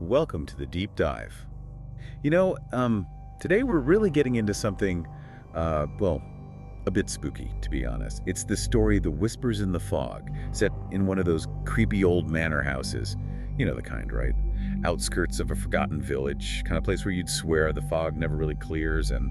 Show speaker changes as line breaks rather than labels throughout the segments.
Welcome to the deep dive. Today we're really getting into something, well, a bit spooky, to be honest. It's the story The Whispers in the Fog, set in one of those creepy old manor houses. You know the kind, right? Outskirts of a forgotten village, kind of place where you'd swear the fog never really clears and,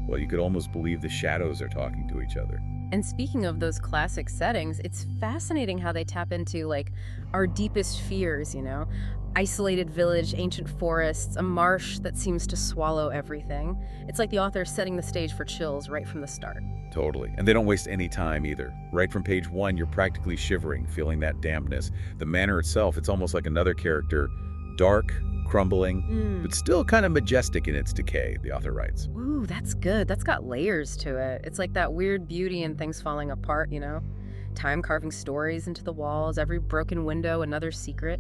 well, you could almost believe the shadows are talking to each other.
And speaking of those classic settings, it's fascinating how they tap into, like, our deepest fears, you know? Isolated village, ancient forests, a marsh that seems to swallow everything. It's like the author's setting the stage for chills right from the start.
Totally. And they don't waste any time either. Right from page one, you're practically shivering, feeling that dampness. The manor itself, it's almost like another character, dark, crumbling, but still kind of majestic in its decay, the author writes.
Ooh, that's good. That's got layers to it. It's like that weird beauty in things falling apart, you know? Time carving stories into the walls, every broken window, another secret.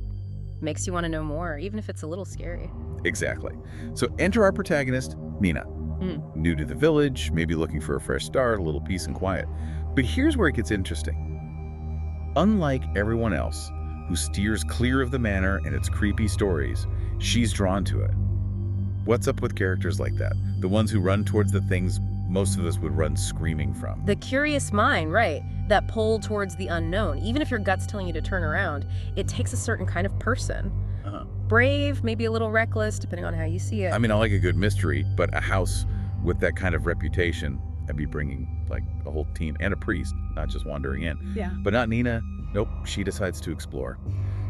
Makes you want to know more, even if it's a little scary.
Exactly. So enter our protagonist, Nina. New to the village, maybe looking for a fresh start, a little peace and quiet. But here's where it gets interesting. Unlike everyone else who steers clear of the manor and its creepy stories, she's drawn to it. What's up with characters like that? The ones who run towards the things most of us would run screaming from.
The curious mind, right? That pull towards the unknown. Even if your gut's telling you to turn around, it takes a certain kind of person. Brave, maybe a little reckless, depending on how you see it.
I mean, I like a good mystery, but a house with that kind of reputation, I'd be bringing like a whole team and a priest, not just wandering in.
Yeah.
But not Nina. Nope, she decides to explore.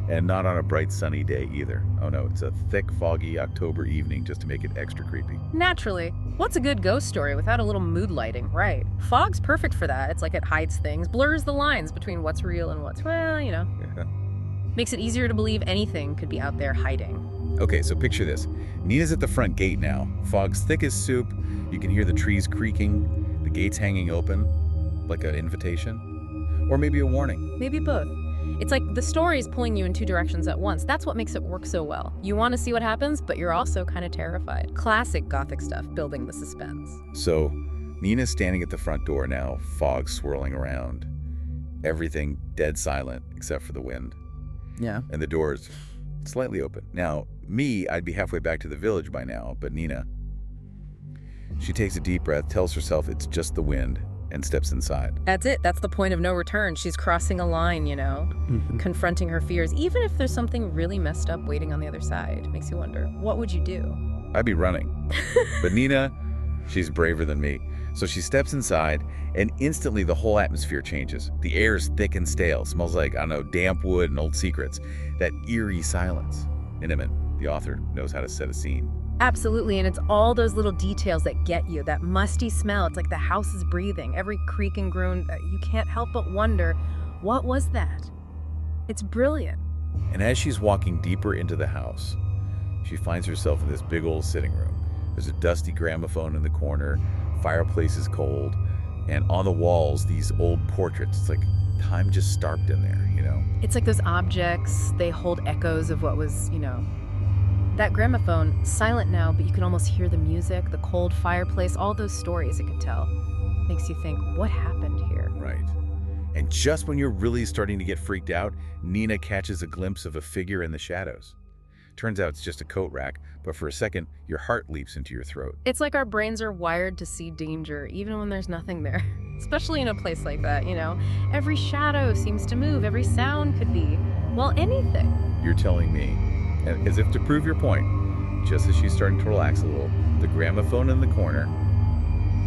And not on a bright sunny day either. Oh no, it's a thick, foggy October evening just to make it extra creepy.
Naturally. What's a good ghost story without a little mood lighting, right? Fog's perfect for that. It's like it hides things, blurs the lines between what's real and what's, well, you know.
Yeah.
Makes it easier to believe anything could be out there hiding.
Okay, so picture this. Nina's at the front gate now. Fog's thick as soup. You can hear the trees creaking, the gates hanging open, like an invitation. Or maybe a warning.
Maybe both. It's like the story is pulling you in two directions at once. That's what makes it work so well. You want to see what happens, but you're also kind of terrified. Classic Gothic stuff, building the suspense.
So, Nina's standing at the front door now, fog swirling around. Everything dead silent except for the wind.
Yeah.
And the door's slightly open. Now, me, I'd be halfway back to the village by now, but Nina, she takes a deep breath, tells herself it's just the wind, and steps inside.
That's it. That's the point of no return. She's crossing a line, you know, confronting her fears, even if there's something really messed up waiting on the other side. Makes you wonder, what would you do?
I'd be running. But Nina, she's braver than me. So she steps inside, and instantly the whole atmosphere changes. The air's thick and stale, smells like, I don't know, damp wood and old secrets. That eerie silence. Intimate. The author knows how to set a scene.
Absolutely, and it's all those little details that get you. That musty smell, it's like the house is breathing. Every creak and groan, you can't help but wonder, what was that? It's brilliant.
And as she's walking deeper into the house, she finds herself in this big old sitting room. There's a dusty gramophone in the corner, fireplace is cold, and on the walls, these old portraits. It's like time just stopped in there, you know?
It's like those objects, they hold echoes of what was, you know. That gramophone, silent now, but you can almost hear the music, the cold fireplace, all those stories it could tell. Makes you think, what happened here?
Right. And just when you're really starting to get freaked out, Nina catches a glimpse of a figure in the shadows. Turns out it's just a coat rack, but for a second, your heart leaps into your throat.
It's like our brains are wired to see danger, even when there's nothing there. Especially in a place like that, you know? Every shadow seems to move, every sound could be, well, anything.
You're telling me. And as if to prove your point, just as she's starting to relax a little, the gramophone in the corner,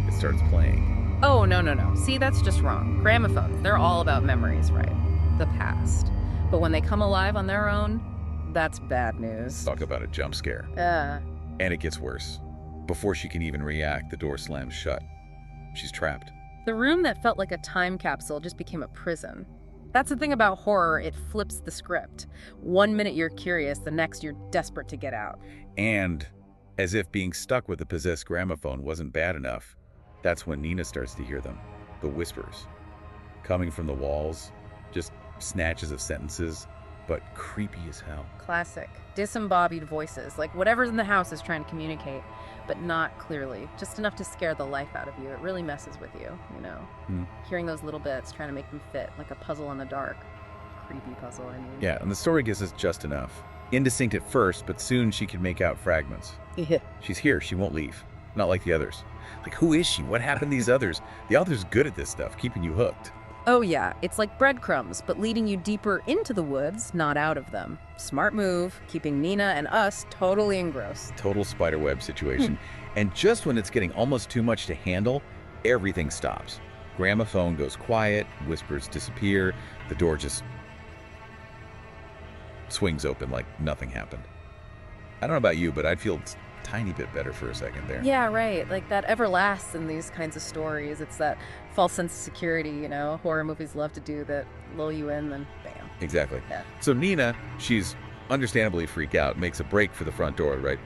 it starts playing.
Oh, no, no, no. See, that's just wrong. Gramophones, they're all about memories, right? The past. But when they come alive on their own, that's bad news.
Talk about a jump scare. And it gets worse. Before she can even react, the door slams shut. She's trapped.
The room that felt like a time capsule just became a prison. That's the thing about horror, it flips the script. One minute you're curious, the next you're desperate to get out.
And as if being stuck with a possessed gramophone wasn't bad enough, that's when Nina starts to hear them, the whispers. Coming from the walls, just snatches of sentences, but creepy as hell.
Classic. Disembodied voices, like whatever's in the house is trying to communicate, but not clearly. Just enough to scare the life out of you. It really messes with you, you know? Hearing those little bits, trying to make them fit, like a puzzle in the dark. Creepy puzzle, I mean.
Yeah, and the story gives us just enough. Indistinct at first, but soon she can make out fragments.
Yeah.
She's here. She won't leave. Not like the others. Like, who is she? What happened to these others? The author's good at this stuff, keeping you hooked.
Oh yeah, it's like breadcrumbs, but leading you deeper into the woods, not out of them. Smart move, keeping Nina and us totally engrossed.
Total spiderweb situation. And just when it's getting almost too much to handle, everything stops. Gramophone goes quiet, whispers disappear, the door just swings open like nothing happened. I don't know about you, but I'd feel a tiny bit better for a second there.
Yeah, right. Like that ever lasts in these kinds of stories. It's that false sense of security, you know, horror movies love to do that, lull you in, then bam.
Exactly.
Yeah.
So Nina, she's understandably freaked out, makes a break for the front door, right?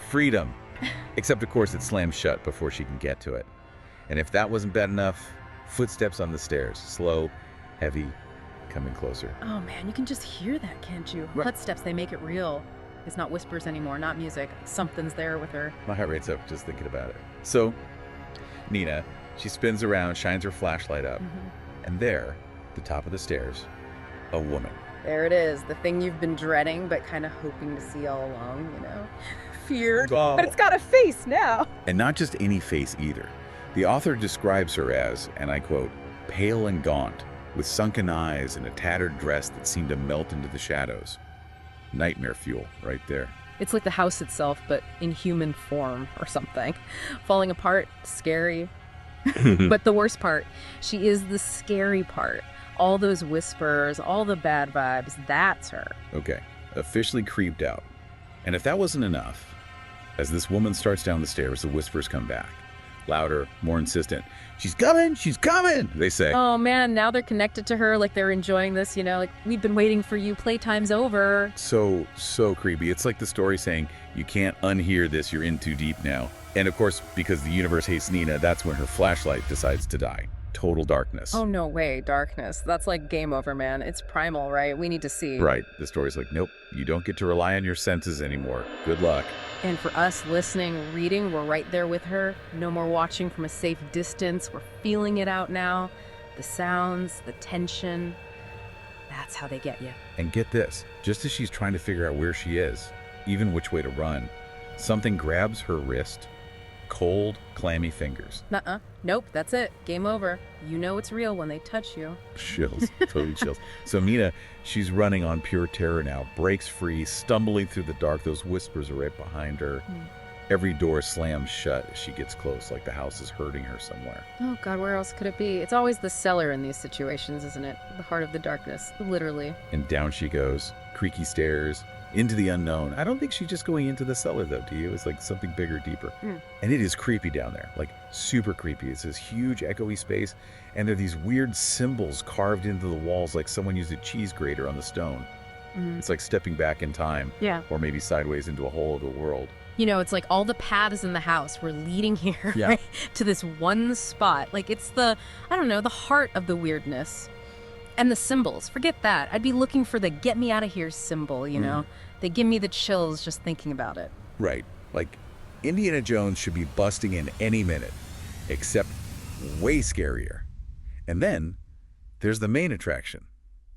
Freedom. Except, of course, it slams shut before she can get to it. And if that wasn't bad enough, footsteps on the stairs, slow, heavy, coming closer.
Oh man, you can just hear that, can't you?
Right.
Footsteps, they make it real. It's not whispers anymore, not music. Something's there with her.
My heart rate's up just thinking about it. So, Nina, she spins around, shines her flashlight up, and there, at the top of the stairs, a woman.
There it is, the thing you've been dreading but kind of hoping to see all along, you know? Feared,
Oh.
but it's got a face now.
And not just any face either. The author describes her as, and I quote, pale and gaunt, with sunken eyes and a tattered dress that seemed to melt into the shadows. Nightmare fuel right there.
It's like the house itself, but in human form or something. Falling apart, scary. But the worst part, she is the scary part. All those whispers, all the bad vibes, that's her.
Okay, officially creeped out. And if that wasn't enough, as this woman starts down the stairs, the whispers come back. Louder, more insistent. She's coming, they say.
Oh man, now they're connected to her, like they're enjoying this, you know, like we've been waiting for you, playtime's over.
So creepy. It's like the story saying, you can't unhear this, you're in too deep now. And of course, because the universe hates Nina, that's when her flashlight decides to die. Total darkness.
Oh no way, darkness. That's like game over, man. It's primal, right? We need to see.
Right. The story's like, nope, you don't get to rely on your senses anymore. Good luck.
And for us listening, reading, we're right there with her. No more watching from a safe distance. We're feeling it out now. The sounds, the tension. That's how they get you.
And get this, just as she's trying to figure out where she is, even which way to run, something grabs her wrist. Cold, clammy fingers.
Nuh-uh. Nope, that's it. Game over. You know it's real when they touch you.
Chills, totally chills. So Nina, she's running on pure terror now, breaks free, stumbling through the dark. Those whispers are right behind her. Every door slams shut as she gets close, like the house is hurting her somewhere.
Oh God, where else could it be? It's always the cellar in these situations, isn't it? The heart of the darkness, literally.
And down she goes, creaky stairs, into the unknown. I don't think she's just going into the cellar, though, do you? It's like something bigger, deeper. And it is creepy down there, like super creepy. It's this huge, echoey space, and there are these weird symbols carved into the walls like someone used a cheese grater on the stone. It's like stepping back in time,
Yeah.
or maybe sideways into a whole other world.
You know, it's like all the paths in the house were leading here,
Yeah.
right, to this one spot. Like it's the, I don't know, the heart of the weirdness. And the symbols, forget that. I'd be looking for the get me out of here symbol, you know? They give me the chills just thinking about it.
Right. Like, Indiana Jones should be busting in any minute, except way scarier. And then there's the main attraction,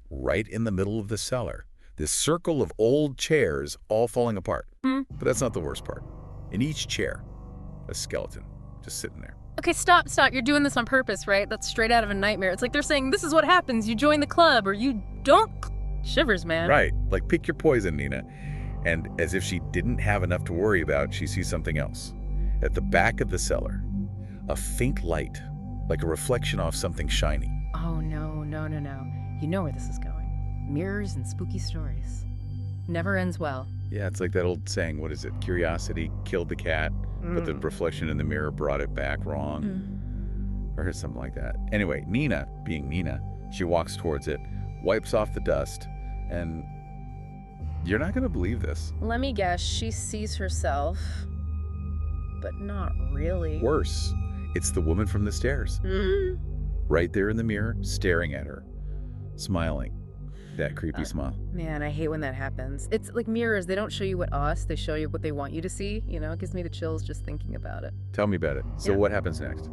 right in the middle of the cellar. This circle of old chairs all falling apart. But that's not the worst part. In each chair, a skeleton just sitting there.
Okay, stop. You're doing this on purpose, right? That's straight out of a nightmare. It's like they're saying, this is what happens. You join the club or you don't. Shivers, man.
Right. Like, pick your poison, Nina. And as if she didn't have enough to worry about, she sees something else. At the back of the cellar, a faint light, like a reflection off something shiny.
Oh, no. You know where this is going. Mirrors and spooky stories. Never ends well.
Yeah, it's like that old saying, what is it? Curiosity killed the cat, but the reflection in the mirror brought it back wrong. Or something like that. Anyway, Nina, being Nina, she walks towards it, wipes off the dust, and you're not going to believe this.
Let me guess, she sees herself, but not really.
Worse, it's the woman from the stairs. Right there in the mirror, staring at her, smiling. That creepy smile.
Man, I hate when that happens. It's like mirrors. They don't show you what us, they show you what they want you to see. You know, it gives me the chills just thinking about it.
Tell me about it. So
Yeah.
what happens next?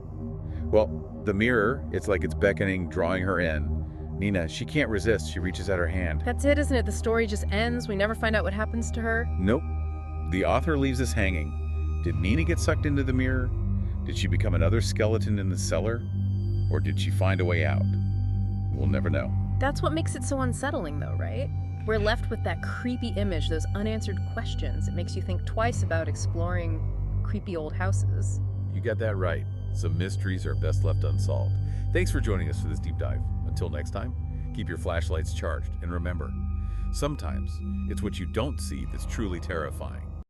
Well, the mirror, it's like it's beckoning, drawing her in. Nina, she can't resist. She reaches out her hand.
That's it, isn't it? The story just ends. We never find out what happens to her.
Nope. The author leaves us hanging. Did Nina get sucked into the mirror? Did she become another skeleton in the cellar? Or did she find a way out? We'll never know.
That's what makes it so unsettling, though, right? We're left with that creepy image, those unanswered questions. It makes you think twice about exploring creepy old houses.
You got that right. Some mysteries are best left unsolved. Thanks for joining us for this deep dive. Until next time, keep your flashlights charged. And remember, sometimes it's what you don't see that's truly terrifying.